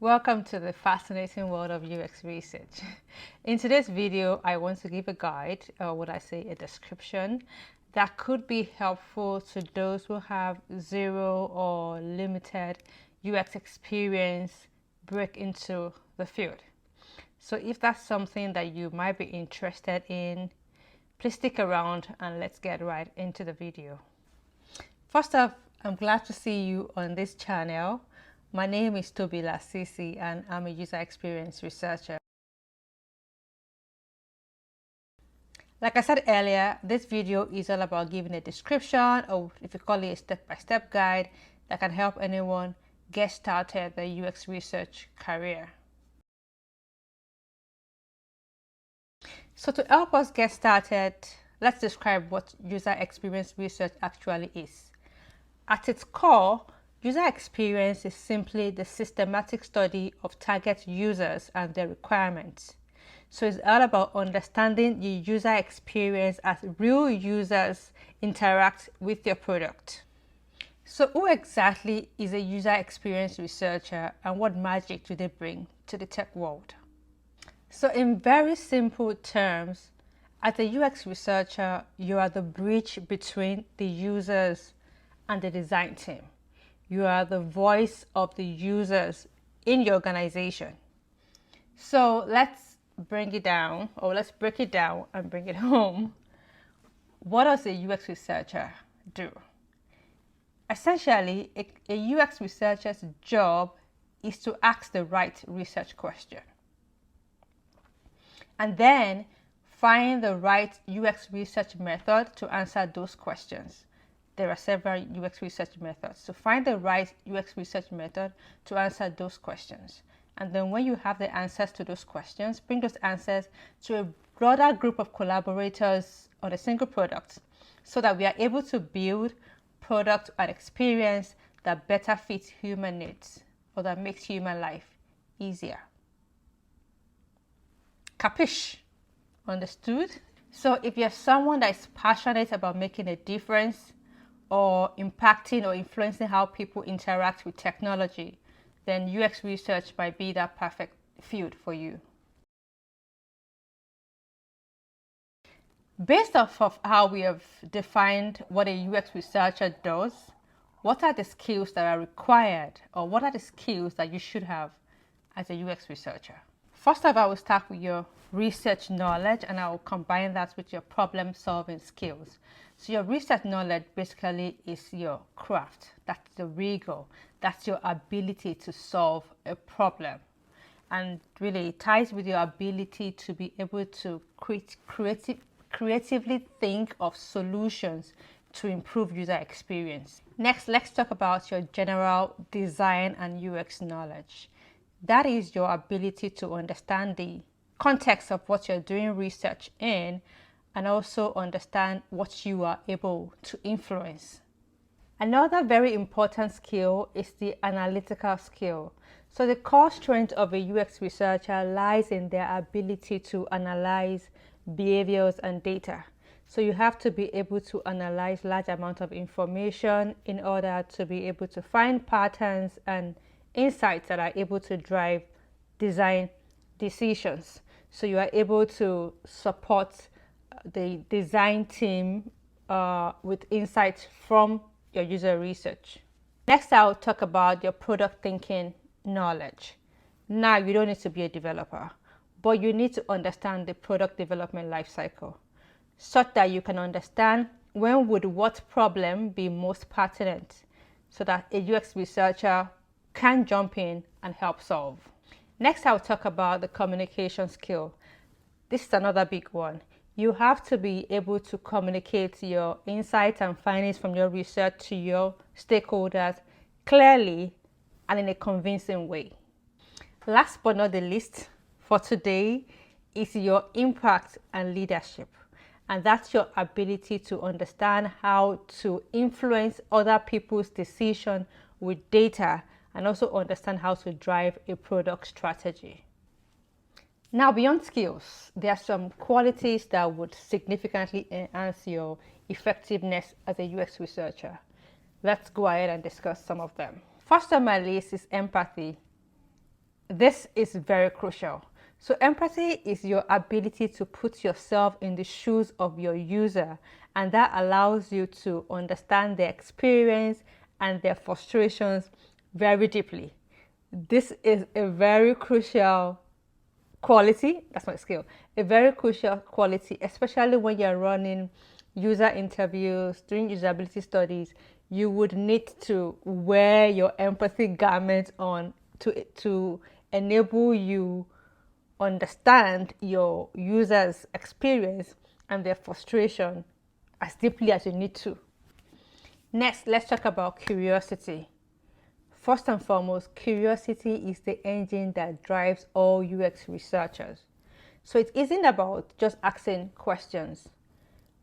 Welcome to the fascinating world of UX research. In today's video, I want to give a guide, or would I say a description, that could be helpful to those who have zero or limited UX experience break into the field. So if that's something that you might be interested in, please stick around and let's get right into the video. First off, I'm glad to see you on this channel. My name is Tobi Lasisi and I'm a user experience researcher. Like I said earlier, this video is all about giving a description, or if you call it a step-by-step guide that can help anyone get started their UX research career. So to help us get started, let's describe what user experience research actually is. At its core, user experience is simply the systematic study of target users and their requirements. So it's all about understanding the user experience as real users interact with your product. So who exactly is a user experience researcher and what magic do they bring to the tech world? So in very simple terms, as a UX researcher, you are the bridge between the users and the design team. You are the voice of the users in your organization. So let's bring it down, or let's break it down and bring it home. What does a UX researcher do? Essentially, a UX researcher's job is to ask the right research question and then find the right UX research method to answer those questions. There are several UX research methods. So find the right UX research method to answer those questions. And then when you have the answers to those questions, bring those answers to a broader group of collaborators on a single product so that we are able to build product and experience that better fits human needs or that makes human life easier. Capiche? Understood? So if you're someone that is passionate about making a difference or impacting or influencing how people interact with technology, then UX research might be that perfect field for you. Based off of how we have defined what a UX researcher does, what are the skills that are required, or what are the skills that you should have as a UX researcher? First off, I will start with your research knowledge and I will combine that with your problem solving skills. So your research knowledge basically is your craft. That's the rigor. That's your ability to solve a problem. And really it ties with your ability to be able to creatively think of solutions to improve user experience. Next, let's talk about your general design and UX knowledge. That is your ability to understand the context of what you're doing research in and also understand what you are able to influence. Another very important skill is the analytical skill. So the core strength of a UX researcher lies in their ability to analyze behaviors and data. So you have to be able to analyze large amounts of information in order to be able to find patterns and insights that are able to drive design decisions. So you are able to support the design team with insights from your user research. Next, I'll talk about your product thinking knowledge. Now, you don't need to be a developer, but you need to understand the product development lifecycle such that you can understand when would what problem be most pertinent so that a UX researcher can jump in and help solve. Next, I'll talk about the communication skill. This is another big one. You have to be able to communicate your insights and findings from your research to your stakeholders clearly and in a convincing way. Last but not the least for today is your impact and leadership. And that's your ability to understand how to influence other people's decision with data and also understand how to drive a product strategy. Now, beyond skills, there are some qualities that would significantly enhance your effectiveness as a UX researcher. Let's go ahead and discuss some of them. First on my list is empathy. This is very crucial. So empathy is your ability to put yourself in the shoes of your user, and that allows you to understand their experience and their frustrations very deeply. This is a very crucial quality. That's my skill. A very crucial quality, especially when you're running user interviews, doing usability studies. You would need to wear your empathy garment on to enable you understand your user's experience and their frustration as deeply as you need to. Next, let's talk about curiosity. First and foremost, curiosity is the engine that drives all UX researchers. So it isn't about just asking questions.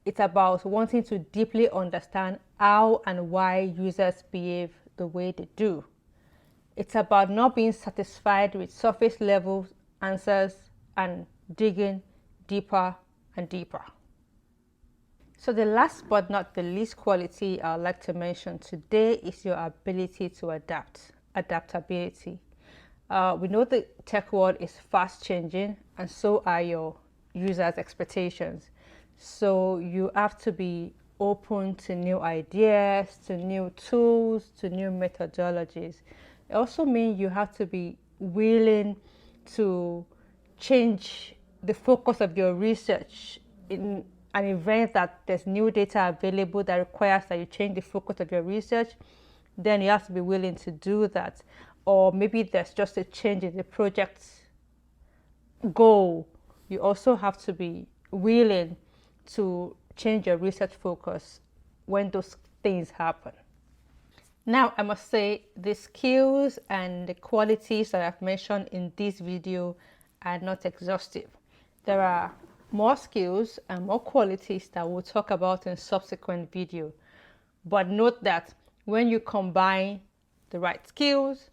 It's about wanting to deeply understand how and why users behave the way they do. It's about not being satisfied with surface level answers and digging deeper and deeper. So the last but not the least quality I'd like to mention today is your ability to adapt, adaptability. We know the tech world is fast changing, and so are your users' expectations. So you have to be open to new ideas, to new tools, to new methodologies. It also means you have to be willing to change the focus of your research in an event that there's new data available that requires that you change the focus of your research. Then you have to be willing to do that. Or maybe there's just a change in the project's goal. You also have to be willing to change your research focus when those things happen. Now, I must say the skills and the qualities that I've mentioned in this video are not exhaustive. There are more skills and more qualities that we'll talk about in subsequent video. But note that when you combine the right skills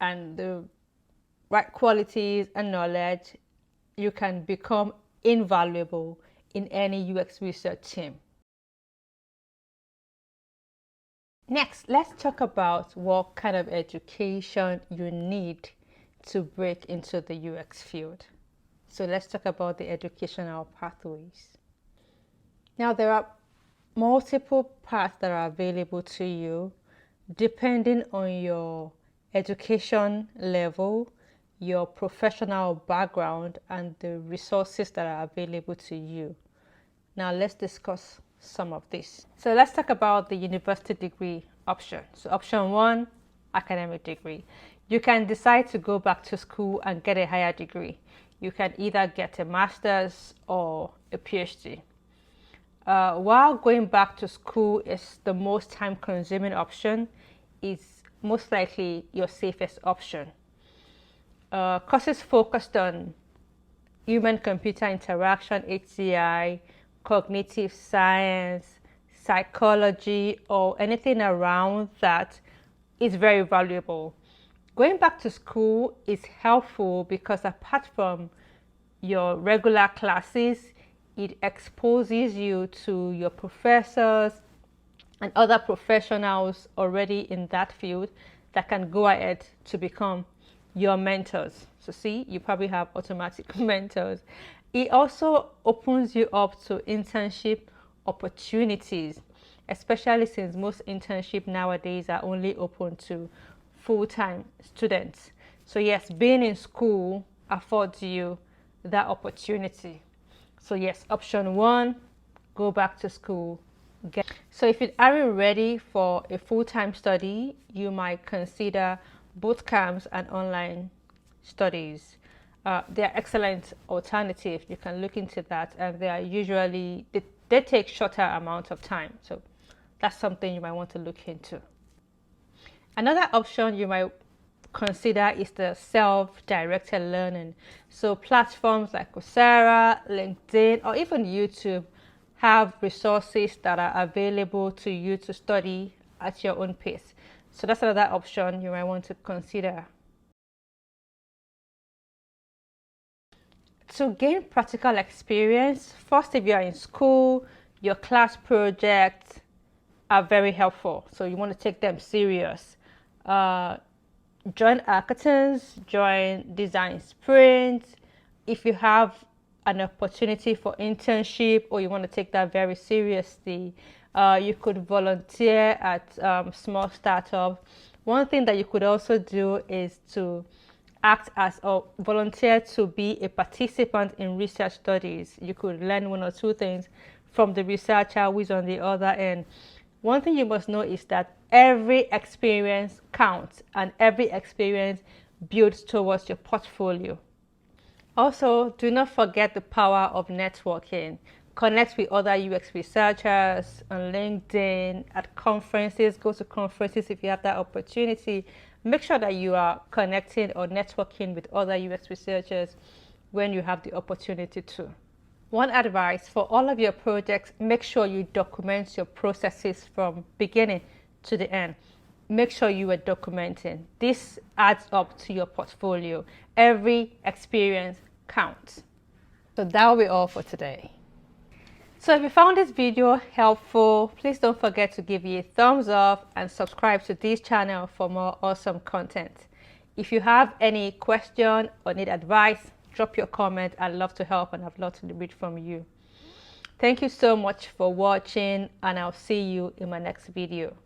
and the right qualities and knowledge, you can become invaluable in any UX research team. Next, let's talk about what kind of education you need to break into the UX field. So let's talk about the educational pathways. Now, there are multiple paths that are available to you depending on your education level, your professional background, and the resources that are available to you. Now, let's discuss some of this. So let's talk about the university degree option. So option one, academic degree. You can decide to go back to school and get a higher degree. You can either get a master's or a PhD. While going back to school is the most time-consuming option, it's most likely your safest option. Courses focused on human-computer interaction, HCI, cognitive science, psychology, or anything around that is very valuable. Going back to school is helpful because apart from your regular classes, it exposes you to your professors and other professionals already in that field that can go ahead to become your mentors. So see, you probably have automatic mentors. It also opens you up to internship opportunities, especially since most internships nowadays are only open to full-time students. So yes, being in school affords you that opportunity. So yes, option one, go back to school. So if you aren't ready for a full-time study, you might consider boot camps and online studies. They are excellent alternatives. You can look into that, and they are usually they take shorter amounts of time. So that's something you might want to look into. Another option you might consider is the self-directed learning. So platforms like Coursera, LinkedIn, or even YouTube have resources that are available to you to study at your own pace. So that's another option you might want to consider. To gain practical experience, first, if you are in school, your class projects are very helpful. So you want to take them serious. Join hackathons, join design sprints. If you have an opportunity for internship or you want to take that very seriously, you could volunteer at small startups. One thing that you could also do is to act as or volunteer to be a participant in research studies. You could learn one or two things from the researcher who is on the other end. One thing you must know is that every experience counts and every experience builds towards your portfolio. Also, do not forget the power of networking. Connect with other UX researchers on LinkedIn, at conferences, go to conferences if you have that opportunity. Make sure that you are connecting or networking with other UX researchers when you have the opportunity to. One advice for all of your projects, make sure you document your processes from beginning to the end. Make sure you are documenting. This adds up to your portfolio. Every experience counts. So that will be all for today. So if you found this video helpful, please don't forget to give it a thumbs up and subscribe to this channel for more awesome content. If you have any question or need advice, drop your comment. I'd love to help and I'd love to read from you. Thank you so much for watching, and I'll see you in my next video.